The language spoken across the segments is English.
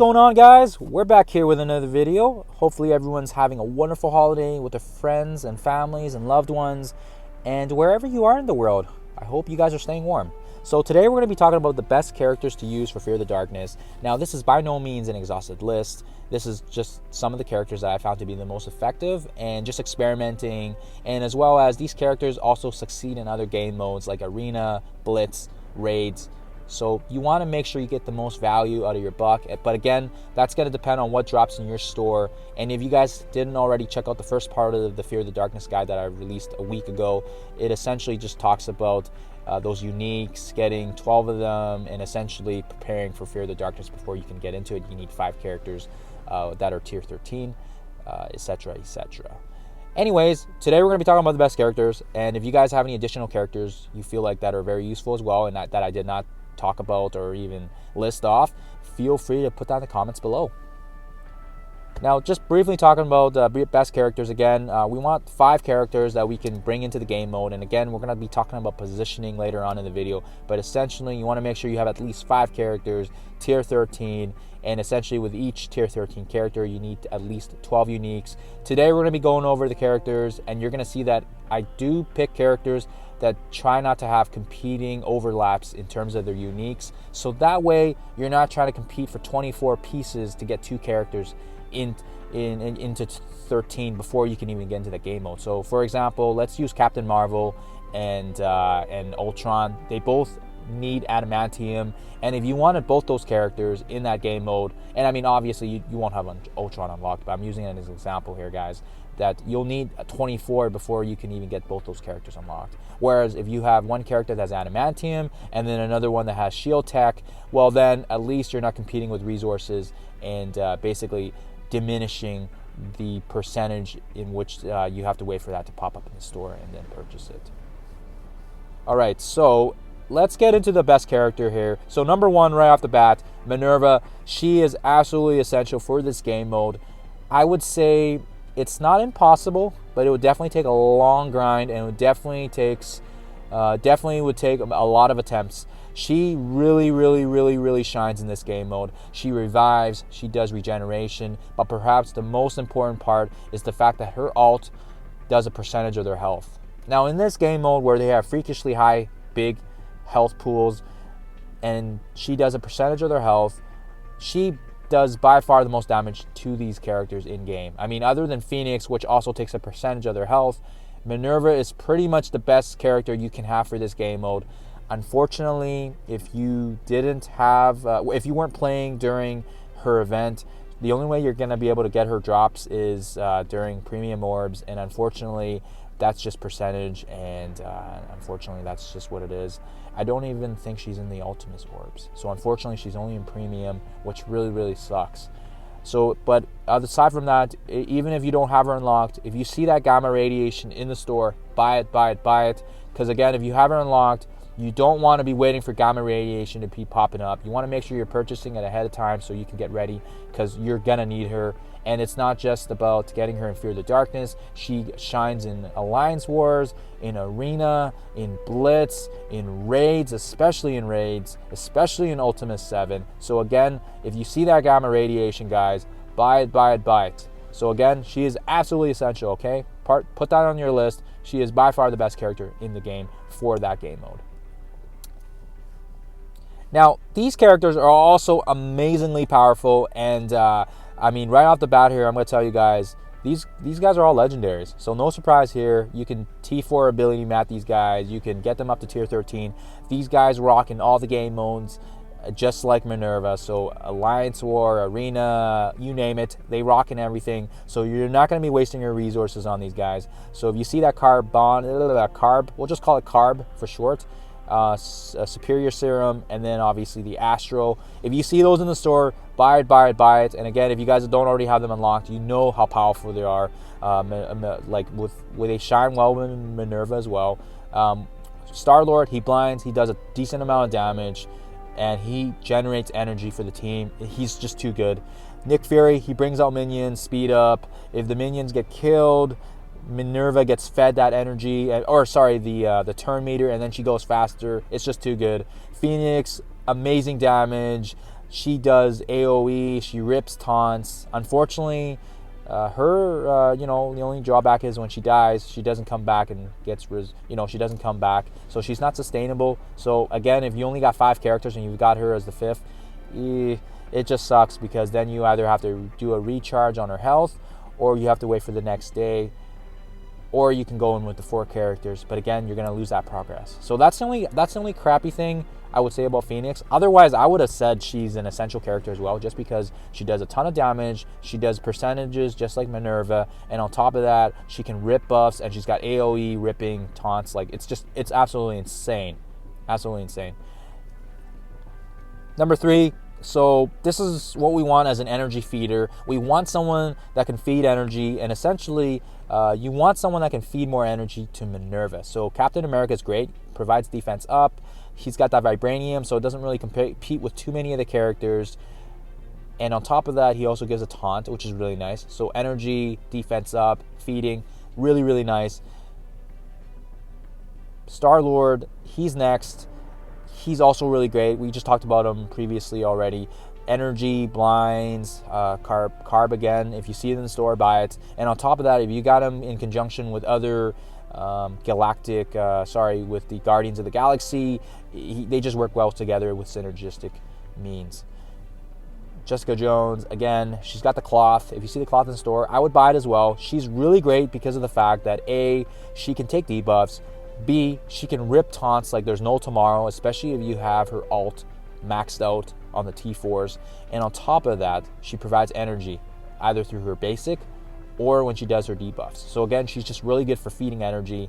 going on, guys? We're back here with another video. Hopefully everyone's having a wonderful holiday with their friends and families and loved ones, and wherever you are in the world, I hope you guys are staying warm. So today we're going to be talking about the best characters to use for Fear the Darkness. Now, this is by no means an exhausted list. This is just some of the characters that I found to be the most effective and just experimenting, and as well as these characters also succeed in other game modes like Arena, Blitz, Raids. So you want to make sure you get the most value out of your buck. But again, that's going to depend on what drops in your store. And if you guys didn't already check out the first part of the Fear the Darkness guide that I released a week ago, it essentially just talks about those uniques, getting 12 of them, and essentially preparing for Fear the Darkness before you can get into it. You need 5 characters that are tier 13, etc., etc. Anyways, today we're going to be talking about the best characters. And if you guys have any additional characters you feel like that are very useful as well, and that I did not talk about or even list off, feel free to put that in the comments below. Now, just briefly talking about best characters again, we want 5 characters that we can bring into the game mode. And again, we're going to be talking about positioning later on in the video, but essentially you want to make sure you have at least 5 characters, tier 13, and essentially with each tier 13 character you need at least 12 uniques. Today we're going to be going over the characters, and you're going to see that I do pick characters that try not to have competing overlaps in terms of their uniques, so that way you're not trying to compete for 24 pieces to get 2 characters into 13 before you can even get into the game mode. So for example, let's use Captain Marvel and Ultron. They both need adamantium, and if you wanted both those characters in that game mode, and I mean obviously you won't have Ultron unlocked, but I'm using it as an example here, guys, that you'll need 24 before you can even get both those characters unlocked. Whereas if you have one character that has adamantium and then another one that has shield tech, well then at least you're not competing with resources and basically diminishing the percentage in which you have to wait for that to pop up in the store and then purchase it. Alright, so let's get into the best character here. So number 1 right off the bat, Minerva. She is absolutely essential for this game mode. I would say it's not impossible, but it would definitely take a long grind, and it would definitely would take a lot of attempts. She really shines in this game mode. She revives, she does regeneration, but perhaps the most important part is the fact that her ult does a percentage of their health. Now in this game mode where they have freakishly high, big health pools, and she does a percentage of their health, she does by far the most damage to these characters in game. I mean, other than Phoenix, which also takes a percentage of their health, Minerva is pretty much the best character you can have for this game mode. Unfortunately, if you didn't have, if you weren't playing during her event, the only way you're going to be able to get her drops is during premium orbs, and unfortunately that's just percentage, and unfortunately that's just what it is. I don't even think she's in the Ultimus orbs, so unfortunately she's only in premium, which really sucks. So, but aside from that, even if you don't have her unlocked, if you see that gamma radiation in the store, buy it, because again, if you have her unlocked, you don't want to be waiting for gamma radiation to be popping up. You want to make sure you're purchasing it ahead of time so you can get ready, because you're gonna need her. And it's not just about getting her in Fear the Darkness. She shines in Alliance Wars, in Arena, in Blitz, in Raids, especially in in Ultimus 7. So again, if you see that gamma radiation, guys, buy it. So again, she is absolutely essential, okay? Put that on your list. She is by far the best character in the game for that game mode. Now, these characters are also amazingly powerful, and I mean, right off the bat here, I'm going to tell you guys, these guys are all legendaries. So no surprise here. You can T4 ability map these guys. You can get them up to tier 13. These guys rock in all the game modes, just like Minerva. So Alliance War, Arena, you name it, they rock in everything. So you're not going to be wasting your resources on these guys. So if you see that carb, we'll just call it carb for short, a superior serum, and then obviously the Astro. If you see those in the store, buy it. And again, if you guys don't already have them unlocked, you know how powerful they are. Like with they shine well with Minerva as well. Star-Lord, he blinds, he does a decent amount of damage, and he generates energy for the team. He's just too good. Nick Fury, he brings out minions, speed up. If the minions get killed, Minerva gets fed that energy, or sorry, the turn meter, and then she goes faster. It's just too good. Phoenix, amazing damage. She does AoE, she rips taunts. Unfortunately, the only drawback is when she dies, she doesn't come back and she doesn't come back. So she's not sustainable. So again, if you only got 5 characters and you've got her as the 5th, it just sucks, because then you either have to do a recharge on her health, or you have to wait for the next day, or you can go in with the 4 characters. But again, you're going to lose that progress. So that's the only crappy thing I would say about Phoenix. Otherwise, I would have said she's an essential character as well, just because she does a ton of damage. She does percentages just like Minerva, and on top of that, she can rip buffs, and she's got AoE ripping taunts. Like, it's absolutely insane. Absolutely insane. Number 3. So this is what we want as an energy feeder. We want someone that can feed energy, and essentially you want someone that can feed more energy to Minerva. So Captain America is great, provides defense up. He's got that vibranium, so it doesn't really compete with too many of the characters. And on top of that, he also gives a taunt, which is really nice. So energy, defense up, feeding, really, really nice. Star-Lord, he's next. He's also really great. We just talked about him previously already. Energy, blinds, carb again. If you see it in the store, buy it. And on top of that, if you got him in conjunction with other with the Guardians of the Galaxy, they just work well together with synergistic means. Jessica Jones, again, she's got the cloth. If you see the cloth in the store, I would buy it as well. She's really great because of the fact that A, she can take debuffs. B, she can rip taunts like there's no tomorrow, especially if you have her ult maxed out on the T4s. And on top of that, she provides energy, either through her basic or when she does her debuffs. So again, she's just really good for feeding energy.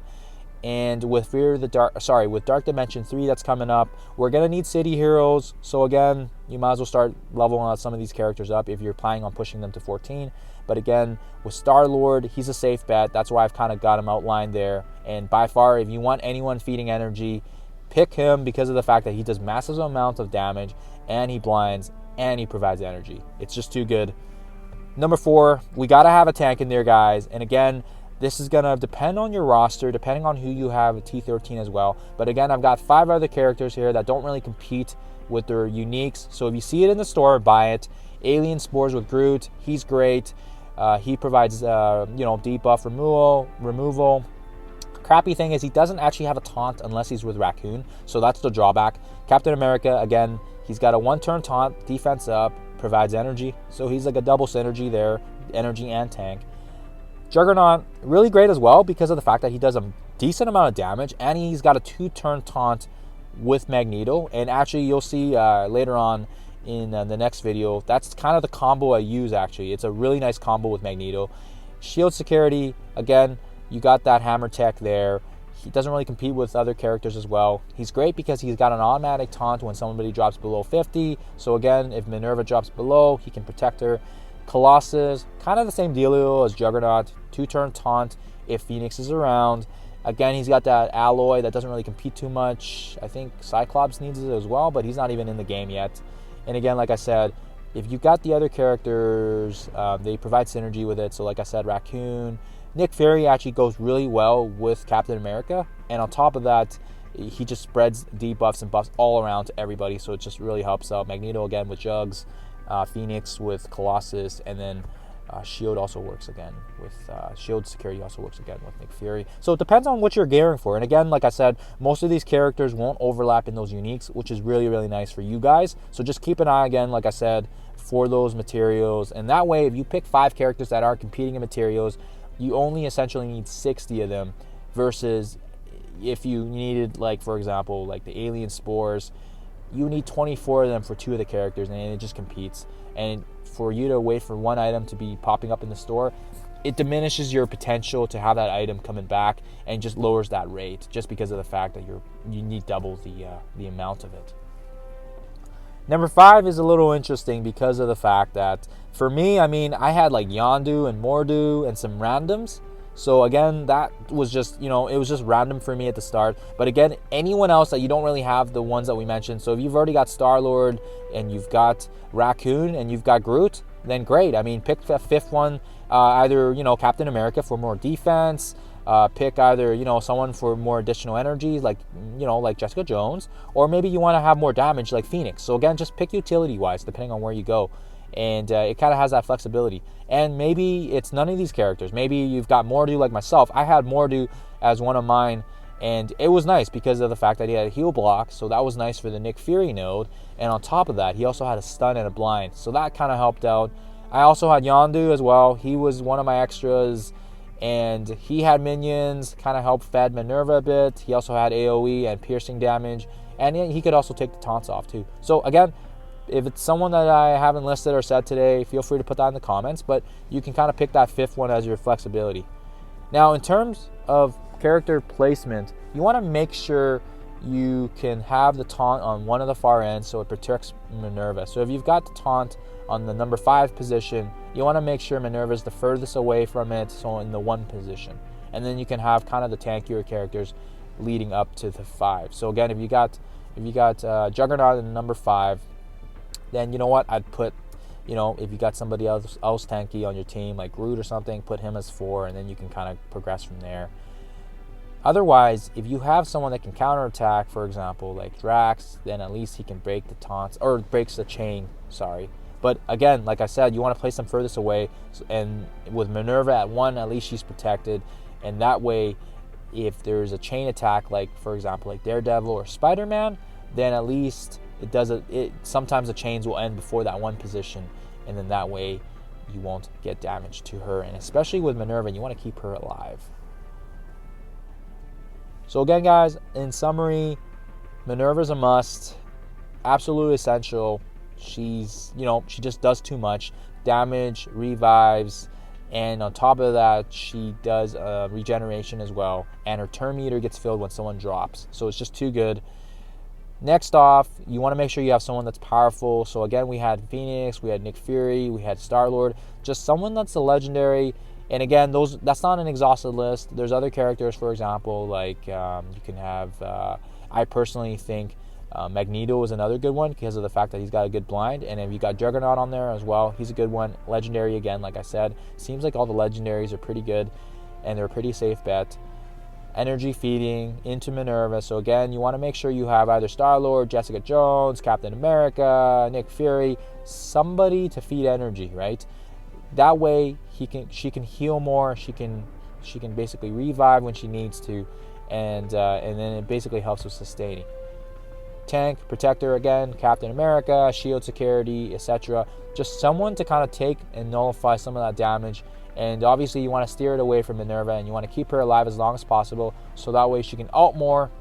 And with with Dark Dimension 3 that's coming up, we're gonna need city heroes. So again, you might as well start leveling some of these characters up if you're planning on pushing them to 14. But again, with Star-Lord, he's a safe bet. That's why I've kind of got him outlined there. And by far, if you want anyone feeding energy, pick him because of the fact that he does massive amounts of damage, and he blinds, and he provides energy. It's just too good. Number 4, we got to have a tank in there, guys. And again, this is going to depend on your roster, depending on who you have at T13 as well. But again, I've got 5 other characters here that don't really compete with their uniques. So if you see it in the store, buy it. Alien Spores with Groot, he's great. He provides, debuff removal. Crappy thing is he doesn't actually have a taunt unless he's with Raccoon. So that's the drawback. Captain America, again, he's got a 1-turn taunt, defense up, provides energy. So he's like a double synergy there, energy and tank. Juggernaut, really great as well because of the fact that he does a decent amount of damage, and he's got a 2-turn taunt with Magneto. And actually, you'll see later on in the next video, that's kind of the combo I use actually. It's a really nice combo with Magneto. Shield security, again, you got that hammer tech there. He doesn't really compete with other characters as well. He's great because he's got an automatic taunt when somebody drops below 50. So again, if Minerva drops below, he can protect her. Colossus, kind of the same dealio as Juggernaut, 2-turn taunt if Phoenix is around. Again, he's got that alloy that doesn't really compete too much. I think Cyclops needs it as well, but he's not even in the game yet. And again, like I said, if you got the other characters, they provide synergy with it. So like I said, Raccoon, Nick Fury actually goes really well with Captain America. And on top of that, he just spreads debuffs and buffs all around to everybody. So it just really helps out. Magneto again with Jugs, Phoenix with Colossus, and then Shield also works again with Shield security also works again with Nick Fury. So it depends on what you're gearing for. And again, like I said, most of these characters won't overlap in those uniques, which is really, really nice for you guys. So just keep an eye again, like I said, for those materials. And that way, if you pick 5 characters that are competing in materials, you only essentially need 60 of them, versus if you needed, like, for example, like the Alien Spores, you need 24 of them for 2 of the characters, and it just competes. And for you to wait for one item to be popping up in the store, it diminishes your potential to have that item coming back, and just lowers that rate just because of the fact that you need double the amount of it. Number 5 is a little interesting because of the fact that for me, I mean, I had like Yondu and Mordu and some randoms. So again, that was just, it was just random for me at the start. But again, anyone else that you don't really have the ones that we mentioned. So if you've already got Star-Lord and you've got Raccoon and you've got Groot, then great. I mean, pick the 5th one, either, Captain America for more defense, Pick either, you know, someone for more additional energy, like, you know, like Jessica Jones, or maybe you want to have more damage like Phoenix. So again, just pick utility wise depending on where you go, and it kind of has that flexibility. And maybe it's none of these characters. Maybe you've got Mordu like myself. I had Mordu as one of mine, and it was nice because of the fact that he had a heal block, so that was nice for the Nick Fury node. And on top of that, he also had a stun and a blind, so that kind of helped out. I also had Yondu as well. He was one of my extras, and he had minions, kind of helped fed Minerva a bit. He also had AoE and piercing damage, and he could also take the taunts off too. So again, if it's someone that I haven't listed or said today, feel free to put that in the comments, but you can kind of pick that fifth one as your flexibility. Now, in terms of character placement, you want to make sure you can have the taunt on one of the far ends so it protects Minerva. So if you've got the taunt on the number 5 position, you want to make sure Minerva is the furthest away from it, so in the 1 position. And then you can have kind of the tankier characters leading up to the 5. So again, if you got Juggernaut in number 5, then you know what, I'd put, you know, if you got somebody else tanky on your team, like Groot or something, put him as 4, and then you can kind of progress from there. Otherwise, if you have someone that can counterattack, for example, like Drax, then at least he can break the taunts, or breaks the chain, sorry. But again, like I said, you want to place them furthest away, and with Minerva at 1, at least she's protected, and that way, if there's a chain attack, like for example, like Daredevil or Spider-Man, then at least sometimes the chains will end before that 1 position, and then that way you won't get damage to her. And especially with Minerva, you want to keep her alive. So again, guys, in summary, Minerva's a must, absolutely essential. She's, you know, she just does too much damage, revives, and on top of that, she does regeneration as well, and her turn meter gets filled when someone drops, so it's just too good. Next off, you want to make sure you have someone that's powerful. So again, we had Phoenix, we had Nick Fury, we had Star-Lord, just someone that's a legendary. And again, that's not an exhausted list. There's other characters, for example, like you can have, I personally think Magneto is another good one because of the fact that he's got a good blind. And if you got Juggernaut on there as well, he's a good one. Legendary again, like I said. Seems like all the legendaries are pretty good, and they're a pretty safe bet. Energy feeding into Minerva. So again, you want to make sure you have either Star-Lord, Jessica Jones, Captain America, Nick Fury, somebody to feed energy, right? That way she can heal more, she can basically revive when she needs to, and then it basically helps with sustaining. Tank, protector again, Captain America, shield security, etc. Just someone to kind of take and nullify some of that damage. And obviously you want to steer it away from Minerva, and you want to keep her alive as long as possible, so that way she can ult more.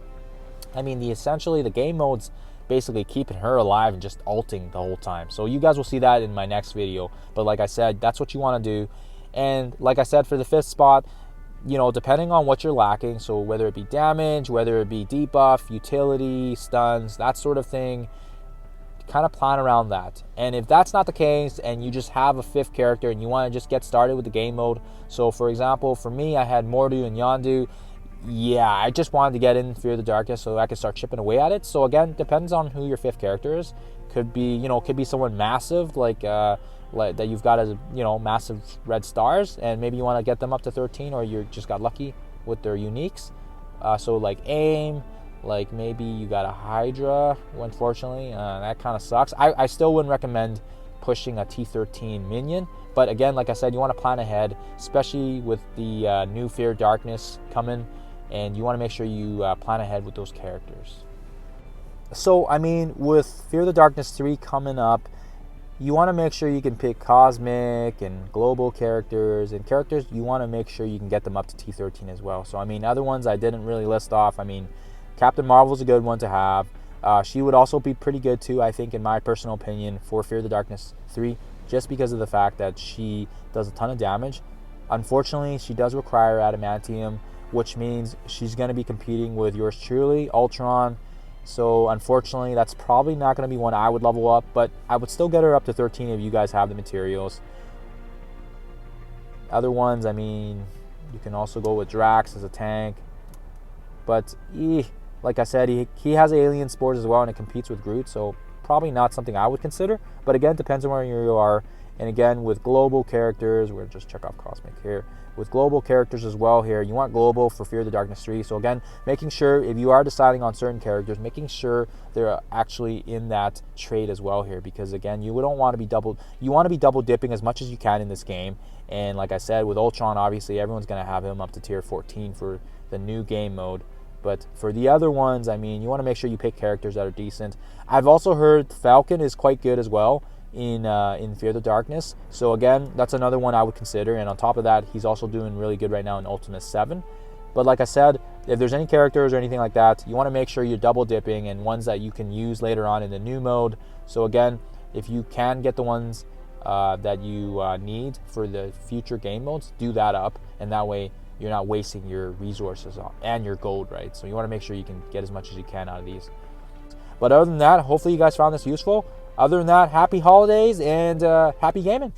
I mean, essentially the game mode's basically keeping her alive and just ulting the whole time. So you guys will see that in my next video. But like I said, that's what you want to do. And like I said, for the 5th spot, you know, depending on what you're lacking, so whether it be damage, whether it be debuff, utility, stuns, that sort of thing, kind of plan around that. And if that's not the case and you just have a 5th character and you want to just get started with the game mode, so for example, for me, I had Mordu and Yondu. Yeah, I just wanted to get in Fear the Darkness so I could start chipping away at it. So again, depends on who your 5th character is. Could be, you know, could be someone massive like that you've got as, you know, massive red stars, and maybe you want to get them up to 13, or you just got lucky with their uniques. So like AIM, like maybe you got a Hydra, unfortunately, that kind of sucks. I still wouldn't recommend pushing a T13 minion, but again, like I said, you want to plan ahead, especially with the new Fear Darkness coming, and you want to make sure you plan ahead with those characters. So I mean, with Fear the Darkness 3 coming up, you want to make sure you can pick cosmic and global characters, and characters you want to make sure you can get them up to T13 as well. So I mean, other ones I didn't really list off. I mean, Captain Marvel's a good one to have. She would also be pretty good too, I think, in my personal opinion, for Fear the Darkness 3, just because of the fact that she does a ton of damage. Unfortunately, she does require adamantium, which means she's going to be competing with yours truly, Ultron. So unfortunately, that's probably not going to be one I would level up, but I would still get her up to 13 if you guys have the materials. Other ones, I mean, you can also go with Drax as a tank, but like I said, he has alien spores as well, and it competes with Groot, so probably not something I would consider. But again, depends on where you are. And again, with global characters, we'll just check off Cosmic here. with global characters as well here. You want global for Fear the Darkness 3. So again, making sure if you are deciding on certain characters, making sure they're actually in that trade as well here, because again, you don't want to be double dipping as much as you can in this game. And like I said, with Ultron, obviously everyone's going to have him up to tier 14 for the new game mode. But for the other ones, I mean, you want to make sure you pick characters that are decent. I've also heard Falcon is quite good as well in Fear the Darkness. So again, that's another one I would consider. And on top of that, he's also doing really good right now in Ultimate 7. But like I said, if there's any characters or anything like that, you want to make sure you're double dipping and ones that you can use later on in the new mode. So again, if you can get the ones that you need for the future game modes, do that up, and that way you're not wasting your resources and your gold, right? So you want to make sure you can get as much as you can out of these. But other than that, hopefully you guys found this useful. Other than that, happy holidays and happy gaming.